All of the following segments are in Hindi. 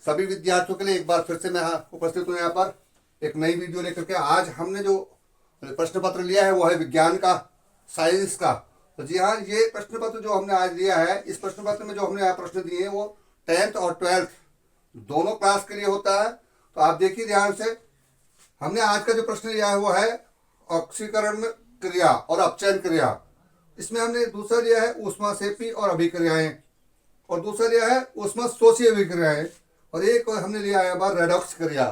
सभी विद्यार्थियों के लिए एक बार फिर से मैं उपस्थित हूँ यहाँ पर एक नई वीडियो लेकर के। आज हमने जो प्रश्न पत्र लिया है वो है विज्ञान का, साइंस का। तो जी हाँ, ये प्रश्न पत्र जो हमने आज लिया है, इस प्रश्न पत्र में जो हमने यहाँ प्रश्न दिए हैं वो 10th और 12th दोनों क्लास के लिए होता है। तो आप देखिए ध्यान से, हमने आज का जो प्रश्न लिया है वो है ऑक्सीकरण क्रिया और अपचयन क्रिया। इसमें हमने दूसरा लिया है ऊष्माक्षेपी और अभिक्रियाएं, और दूसरा लिया है ऊष्माशोषी अभिक्रियाएं, और एक हमने लिया है बार रेडॉक्स क्रिया।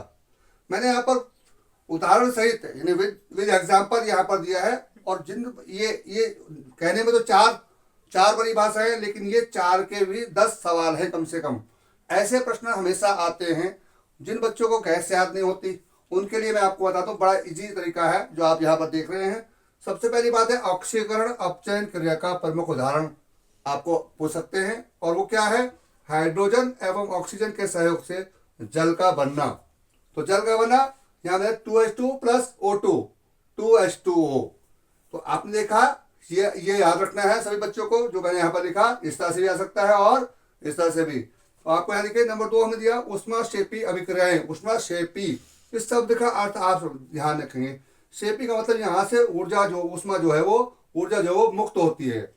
मैंने यहाँ पर उदाहरण सहित यानी विद एग्जाम्पल यहाँ पर दिया है। और जिन ये कहने में तो चार परिभाषाएं हैं, लेकिन ये चार के भी 10 सवाल हैं कम से कम। ऐसे प्रश्न हमेशा आते हैं। जिन बच्चों को गैस याद नहीं होती उनके लिए मैं आपको बताता हूँ, बड़ा इजी तरीका है जो आप यहाँ पर देख रहे हैं। सबसे पहली बात है, ऑक्सीकरण अपचयन क्रिया का प्रमुख उदाहरण आपको पूछ सकते हैं, और वो क्या है? हाइड्रोजन एवं ऑक्सीजन के सहयोग से जल का बनना। तो जल का बनना यहाँ में 2H2 प्लस O2 2H2O। तो आपने देखा, ये याद रखना है सभी बच्चों को। जो मैंने यहाँ पर लिखा इस तरह से भी आ सकता है और इस तरह से भी। तो आपको यहाँ देखिए नंबर 2 हमने दिया ऊष्माक्षेपी अभिक्रियाएं। ऊष्माक्षेपी इस शब्द का अर्थ आप ध्यान रखेंगे। शेपी का मतलब यहाँ से ऊर्जा, जो ऊष्मा जो है वो ऊर्जा जो वो मुक्त होती है।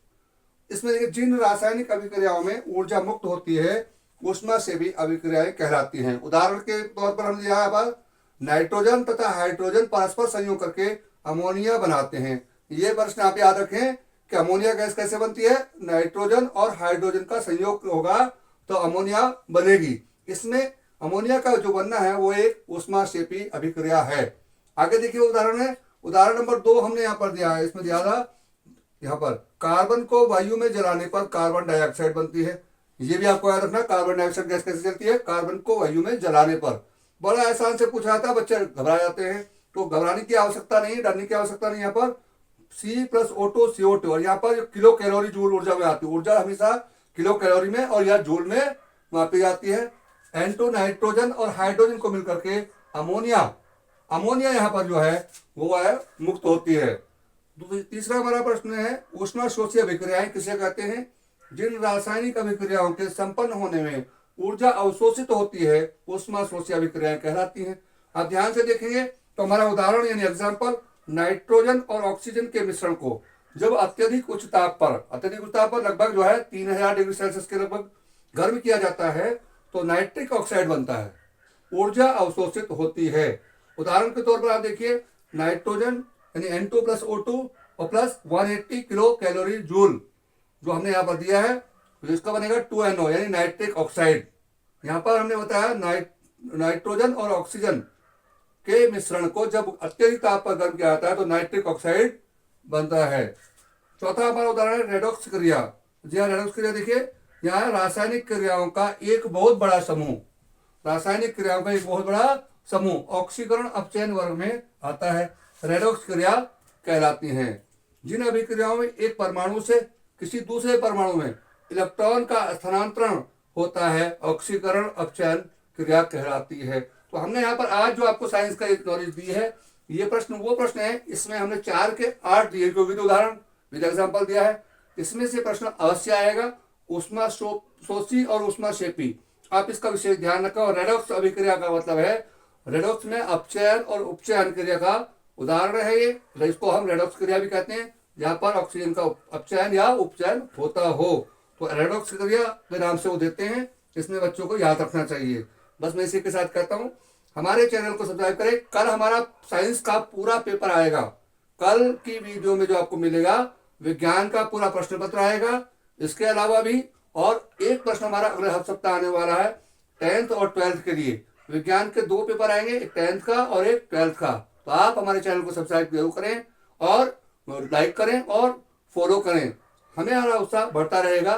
इसमें देखिए, जिन रासायनिक अभिक्रियाओं में ऊर्जा मुक्त होती है ऊष्माक्षेपी अभिक्रियाएं कहलाती हैं। उदाहरण के तौर पर हम यहाँ पर नाइट्रोजन तथा हाइड्रोजन परस्पर संयोग करके अमोनिया बनाते हैं। ये प्रश्न आप याद रखें कि अमोनिया गैस कैसे बनती है? नाइट्रोजन और हाइड्रोजन का संयोग होगा तो अमोनिया बनेगी। इसमें अमोनिया का जो बनना है वो एक ऊष्माक्षेपी अभिक्रिया है। आगे देखिए उदाहरण है, उदाहरण नंबर 2 हमने यहाँ पर दिया है। इसमें दिया था यहाँ पर कार्बन को वायु में जलाने पर कार्बन डाइऑक्साइड बनती है। ये भी आपको याद रखना, कार्बन डाइऑक्साइड गैस कैसे चलती है? कार्बन को वायु में जलाने पर। बड़ा आसान से पूछा था, बच्चे घबरा जाते हैं। तो घबराने की आवश्यकता नहीं, डरने की आवश्यकता नहीं। यहाँ पर C प्लस O2 CO2, और यहाँ पर किलो कैलोरी जूल ऊर्जा में आती है। ऊर्जा हमेशा किलो कैलोरी में और या जूल में मापी जाती है। N2 नाइट्रोजन और हाइड्रोजन को मिलकर के अमोनिया यहाँ पर जो है वो है मुक्त होती है। तीसरा हमारा प्रश्न है ऊष्माशोषी अभिक्रियाएं किसे कहते हैं? जिन रासायनिक अभिक्रियाओं के संपन्न होने में ऊर्जा अवशोषित होती है ऊष्माशोषी अभिक्रियाएं कहलाती हैं। आप ध्यान से देखेंगे तो हमारा उदाहरण यानी एग्जाम्पल, नाइट्रोजन और ऑक्सीजन के मिश्रण को जब अत्यधिक उच्च ताप पर लगभग जो है 3000 डिग्री सेल्सियस के लगभग गर्म किया जाता है तो नाइट्रिक ऑक्साइड बनता है, ऊर्जा अवशोषित होती है। उदाहरण के तौर पर आप देखिए, नाइट्रोजन यानी N2 प्लस O2 और प्लस 180 किलो कैलोरी जूल जो हमने यहाँ पर दिया है, तो इसका बनेगा 2NO यानी नाइट्रिक ऑक्साइड। यहाँ पर हमने बताया नाइट्रोजन और ऑक्सीजन के मिश्रण को जब अत्यधिक ताप पर गर्म किया जाता है तो नाइट्रिक ऑक्साइड बनता है। चौथा हमारा उदाहरण है रेडॉक्स क्रिया। जी हाँ, रेडॉक्स क्रिया देखिए, यहाँ रासायनिक क्रियाओं का एक बहुत बड़ा समूह ऑक्सीकरण अपचयन वर्ग में आता है, रेडॉक्स क्रिया कहलाती हैं। जिन अभिक्रियाओं में एक परमाणु से किसी दूसरे परमाणु में इलेक्ट्रॉन का स्थानांतरण होता है ऑक्सीकरण अपचयन क्रिया कहलाती है। तो हमने यहाँ पर आज जो आपको साइंस का एक नॉलेज दी है, ये प्रश्न वो प्रश्न है, इसमें हमने 4 के 8 दिए जो विद उदाहरण विद एग्जाम्पल दिया है। इसमें से प्रश्न अवश्य आएगा ऊष्माशोषी और ऊष्माक्षेपी। आप इसका विशेष ध्यान रखें। और रेडॉक्स अभिक्रिया का मतलब है, रेडॉक्स में अपचयन और उपचयन क्रिया का उदाहरण है ये, इसको हम रेडॉक्स क्रिया भी कहते हैं, जहां पर ऑक्सीजन का अपचयन या उपचयन होता हो। तो रेडॉक्स क्रिया के नाम से वो देते हैं। इसमें बच्चों को याद रखना चाहिए। बस मैं इसी के साथ कहता हूँ, हमारे चैनल को सब्सक्राइब करें। कल हमारा साइंस का पूरा पेपर आएगा। कल की वीडियो में जो आपको मिलेगा विज्ञान का पूरा प्रश्न पत्र आएगा। इसके अलावा भी और एक प्रश्न हमारा अगले सप्ताह आने वाला है 10th और 12th के लिए। विज्ञान के 2 पेपर आएंगे, एक 10th का और एक 12th का। तो आप हमारे चैनल को सब्सक्राइब जरूर करें और लाइक करें और फॉलो करें। हमें हमारा उत्साह बढ़ता रहेगा।